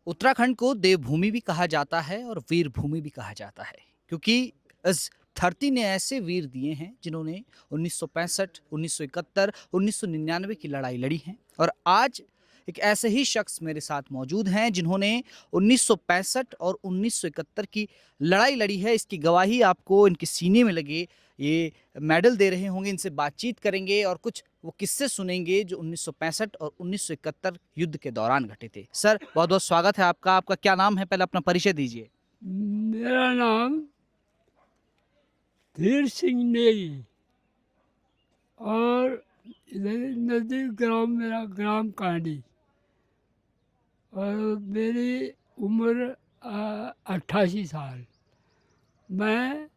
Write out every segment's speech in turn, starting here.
उत्तराखंड को देवभूमि भी कहा जाता है और वीर भूमि भी कहा जाता है क्योंकि इस धरती ने ऐसे वीर दिए हैं जिन्होंने 1965, 1971, 1999 की लड़ाई लड़ी है। और आज एक ऐसे ही शख्स मेरे साथ मौजूद हैं जिन्होंने 1965 और 1971 की लड़ाई लड़ी है। इसकी गवाही आपको इनके सीने में लगे ये मेडल दे रहे होंगे। इनसे बातचीत करेंगे और कुछ वो किस्से सुनेंगे जो 1965 और 1971 युद्ध के दौरान घटे थे। सर, बहुत-बहुत स्वागत है आपका। आपका क्या नाम है? पहले अपना परिचय दीजिए। मेरा नाम धीर सिंह नेगी और इधर नज़दीक ग्राम मेरा ग्राम कांडी और मेरी उम्र 88 साल। मैं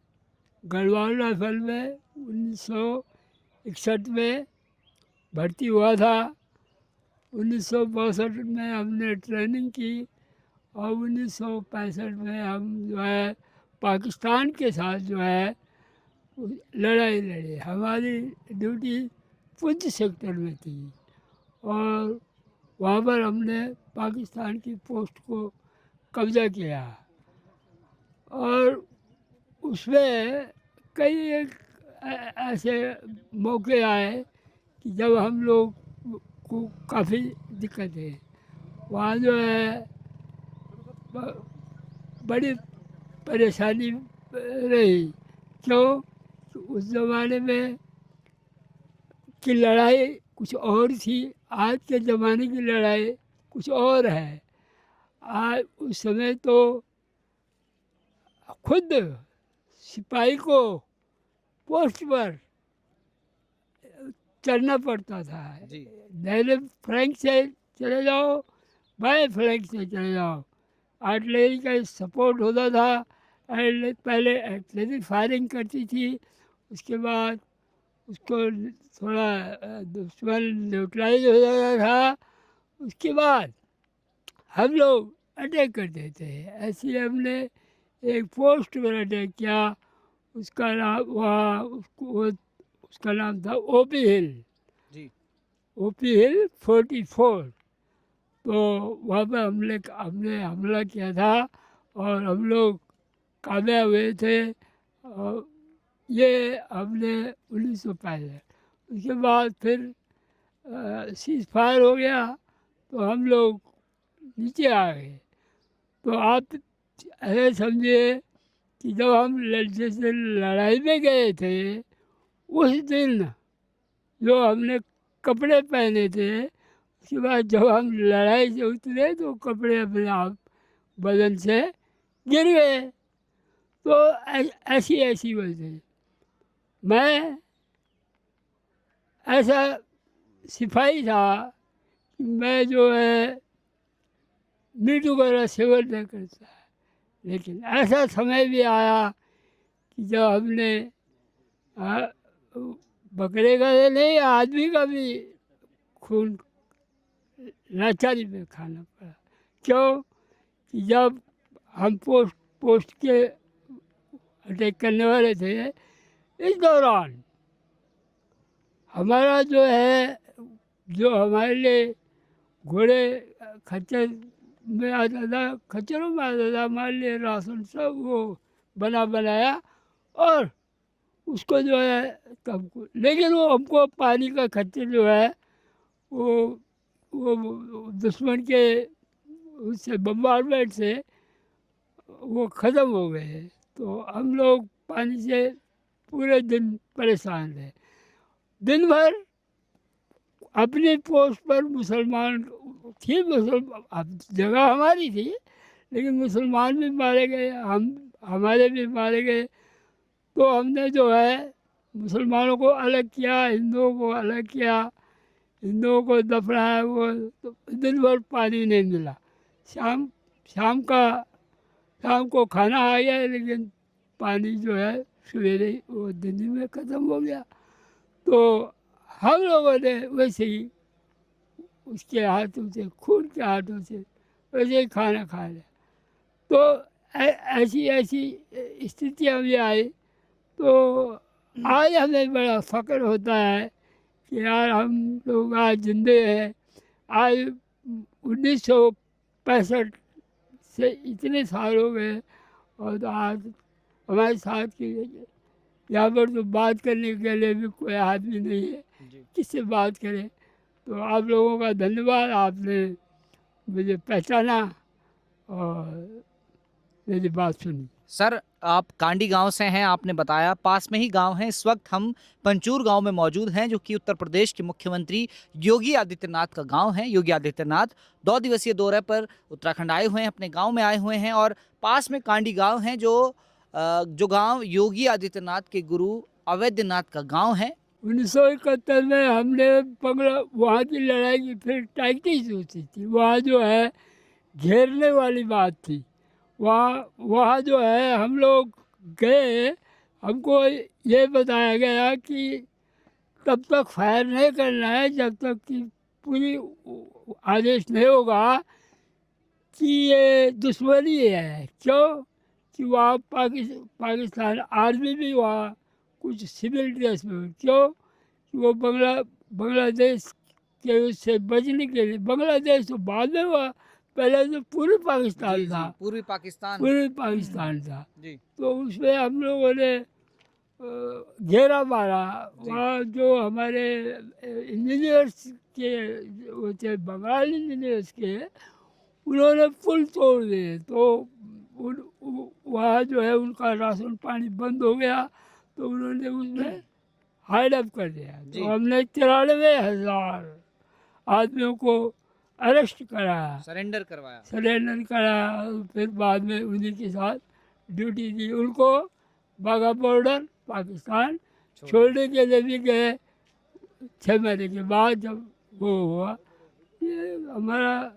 गढ़वाल राइफल में 1961 में भर्ती हुआ था। 1962 में हमने ट्रेनिंग की और 1965 में हम जो है पाकिस्तान के साथ जो है लड़ाई लड़ी। हमारी ड्यूटी पुंछ सेक्टर में थी और वहाँ पर हमने पाकिस्तान की पोस्ट को कब्जा किया और उसमें कई ऐसे मौके आए कि जब हम लोग को काफ़ी दिक्कत है। वहाँ जो है बड़ी परेशानी रही। क्यों? उस ज़माने में की लड़ाई कुछ और थी, आज के ज़माने की लड़ाई कुछ और है। आज उस समय तो खुद सिपाही को पोस्ट पर चढ़ना पड़ता था। जी। पहले फ्लैंक से चले जाओ, बाएं फ्लैंक से चले जाओ। आर्टिलरी का सपोर्ट होता था। पहले आर्टिलरी फायरिंग करती थी, उसके बाद उसको थोड़ा दुश्मन न्यूट्रलाइज हो जाता था। उसके बाद हम लोग अटैक कर देते हैं। ऐसे हमने एक पोस्ट पर अटैक किया। उसका नाम वहाँ उसका नाम था ओपी हिल। जी। ओपी हिल 44। तो वहाँ पर हमने हमला किया था और हम लोग कामयाब हुए थे। और ये हमने 1965। उसके बाद फिर सीज फायर हो गया तो हम लोग नीचे आ गए। तो आप ऐसे समझिए कि जब हम जैसे लड़ाई में गए थे उस दिन जो हमने कपड़े पहने थे, उसके बाद जब हम लड़ाई से उतरे तो कपड़े अपने आप बदन से गिर गए। तो ऐसी ऐसी वजह मैं ऐसा सिपाही था कि मैं जो है मीट वगैरह सेवन नहीं करता है। लेकिन ऐसा समय भी आया कि जब हमने आ, बकरे का तो नहीं, आदमी का भी खून लाचारी में खाना पड़ा। क्यों? कि जब हम पोस्ट पोस्ट के अटैक करने वाले थे, इस दौरान हमारा जो है, जो हमारे लिए घोड़े खच्चर में आता था, खच्चरों में आता था हमारे लिए राशन सब वो बना बनाया और उसको जो है तब, लेकिन वो हमको पानी का खच्चर जो है वो वो दुश्मन के उससे बम्बारमेंट से वो ख़त्म हो गए। तो हम लोग पानी से पूरे दिन परेशान रहे। दिन भर अपनी पोस्ट पर मुसलमान थी, अब जगह हमारी थी लेकिन मुसलमान भी मारे गए, हमारे भी मारे गए। तो हमने जो है मुसलमानों को अलग किया, हिंदुओं को अलग किया, हिंदुओं को दफनाया। वो तो दिन भर पानी नहीं मिला। शाम शाम का शाम को खाना आ गया लेकिन पानी जो है सवेरे वो दिन ही में ख़त्म हो गया। तो हम लोगों ने वैसे ही उसके हाथों से, खून के हाथों से वैसे ही खाना खा लिया। तो ऐसी ऐसी स्थितियाँ भी आई। तो आज हमें बड़ा फ़क्र होता है कि यार हम लोग आज जिंदे हैं। आज 1965 से इतने साल हो गए और तो आज हमारे साथ की यहाँ पर तो बात करने के लिए भी कोई आदमी नहीं है, जी। किससे बात करें। तो आप लोगों का धन्यवाद, आपने मुझे पहचाना और मेरी बात सुनी। सर, आप कांडी गांव से हैं, आपने बताया, पास में ही गांव है। इस वक्त हम पंचूर गांव में मौजूद हैं, जो कि उत्तर प्रदेश के मुख्यमंत्री योगी आदित्यनाथ का गांव है। योगी आदित्यनाथ 2 दिवसीय दौरे पर उत्तराखंड आए हुए हैं, अपने गांव में आए हुए हैं, और पास में कांडी गांव है, जो गांव योगी आदित्यनाथ के गुरु अवैधनाथ का गांव है। 1971 में हमने बंगला वहाँ की लड़ाई की फिर टैक्टिस होती थी, वहाँ जो है घेरने वाली बात थी। वहाँ वहाँ जो है हम लोग गए, हमको ये बताया गया कि तब तक फायर नहीं करना है जब तक कि पूरी आदेश नहीं होगा कि ये दुश्मनी है। क्यों कि वहाँ पाकिस्तान आर्मी भी वहाँ कुछ सिविल ड्रेस में, क्यों कि वो बांग्लादेश के उससे बचने के लिए। बांग्लादेश तो बाद में हुआ, पहले तो पूरी पाकिस्तान था, पूर्वी पाकिस्तान। पूरी पाकिस्तान था। जी। तो उसमें हम लोगों ने घेरा मारा। जी। वहाँ जो हमारे इंजीनियर्स के वो थे, बंगाल इंजीनियर्स के, उन्होंने पुल तोड़ दिए। तो वहाँ जो है उनका राशन पानी बंद हो गया, तो उन्होंने उसमें हाइड अप कर दिया। जी। तो हमने 93,000 आदमियों को अरेस्ट कराया, सरेंडर करवाया। सरेंडर कराया। फिर बाद में उन्हीं के साथ ड्यूटी दी। उनको बाघा बॉर्डर पाकिस्तान छोड़ने के लिए भी गए 6 महीने के बाद, जब वो हुआ। ये हमारा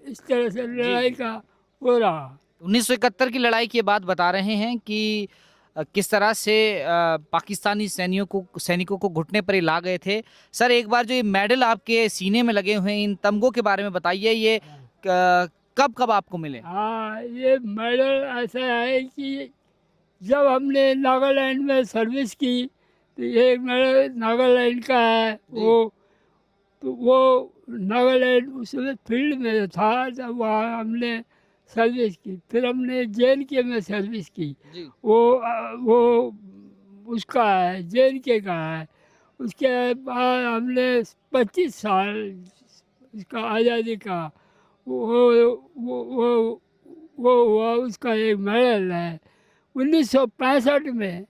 इस तरह से लड़ाई का हो रहा। 1971 की लड़ाई की बात बता रहे हैं कि किस तरह से पाकिस्तानी सैनिकों को घुटने पर ही ला गए थे। सर, एक बार जो ये मेडल आपके सीने में लगे हुए हैं, इन तमगों के बारे में बताइए, ये कब कब आपको मिले? हाँ, ये मेडल ऐसा है कि जब हमने नागालैंड में सर्विस की, तो ये मेडल नागालैंड का है। वो नागालैंड उस समय फील्ड में था, जब वहाँ हमने सर्विस की। फिर हमने JNK में सर्विस की। जी। वो उसका है, JNK का है। उसके बाद हमने 25 साल इसका आज़ादी का वो वो वो वो हुआ, उसका एक मेडल है। 1965 में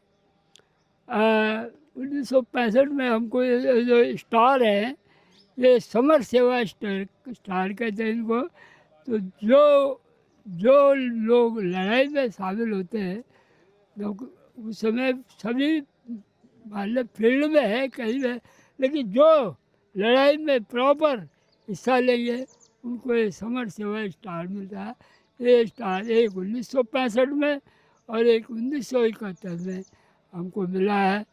1965 में हमको ये जो स्टार है, ये समर सेवा स्टार कहते हैं इनको। तो जो लोग लड़ाई में शामिल होते हैं, लोग उस समय सभी मतलब फील्ड में है कहीं में, लेकिन जो लड़ाई में प्रॉपर हिस्सा लेंगे उनको ये समर सेवा स्टार मिलता है। ये स्टार एक 1965 में और एक 1971 में हमको मिला है,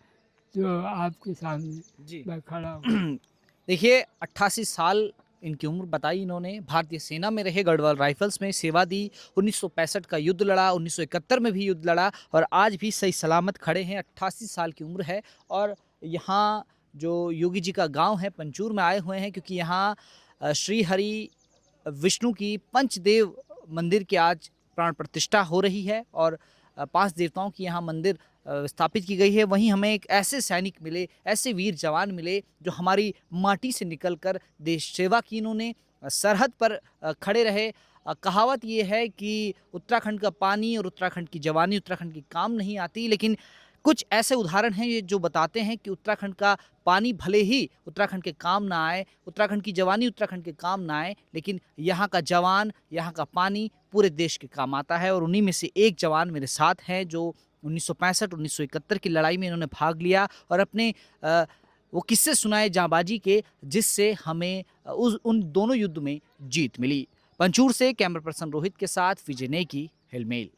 जो आपके सामने जी। मैं खड़ा हूँ। देखिए, 88 साल इनकी उम्र बताई इन्होंने। भारतीय सेना में रहे, गढ़वाल राइफल्स में सेवा दी, 1965 का युद्ध लड़ा, 1971 में भी युद्ध लड़ा, और आज भी सही सलामत खड़े हैं। 88 साल की उम्र है, और यहाँ जो योगी जी का गांव है, पंचूर में आए हुए हैं, क्योंकि यहाँ श्री हरि विष्णु की पंचदेव मंदिर की आज प्राण प्रतिष्ठा हो रही है, और 5 देवताओं की यहाँ मंदिर स्थापित की गई है। वहीं हमें एक ऐसे सैनिक मिले, ऐसे वीर जवान मिले, जो हमारी माटी से निकलकर देश सेवा की। इन्होंने सरहद पर खड़े रहे। कहावत ये है कि उत्तराखंड का पानी और उत्तराखंड की जवानी उत्तराखंड की काम नहीं आती, लेकिन कुछ ऐसे उदाहरण हैं ये जो बताते हैं कि उत्तराखंड का पानी भले ही उत्तराखंड के काम ना आए, उत्तराखंड की जवानी उत्तराखंड के काम ना आए, लेकिन यहाँ का जवान, यहाँ का पानी पूरे देश के काम आता है। और उन्हीं में से एक जवान मेरे साथ हैं, जो 1965-1971 की लड़ाई में इन्होंने भाग लिया, और अपने वो किस्से सुनाए जांबाजी के, जिससे हमें उन दोनों युद्ध में जीत मिली। पंचूर से कैमरा पर्सन रोहित के साथ विजय नेगी, हिलमेल।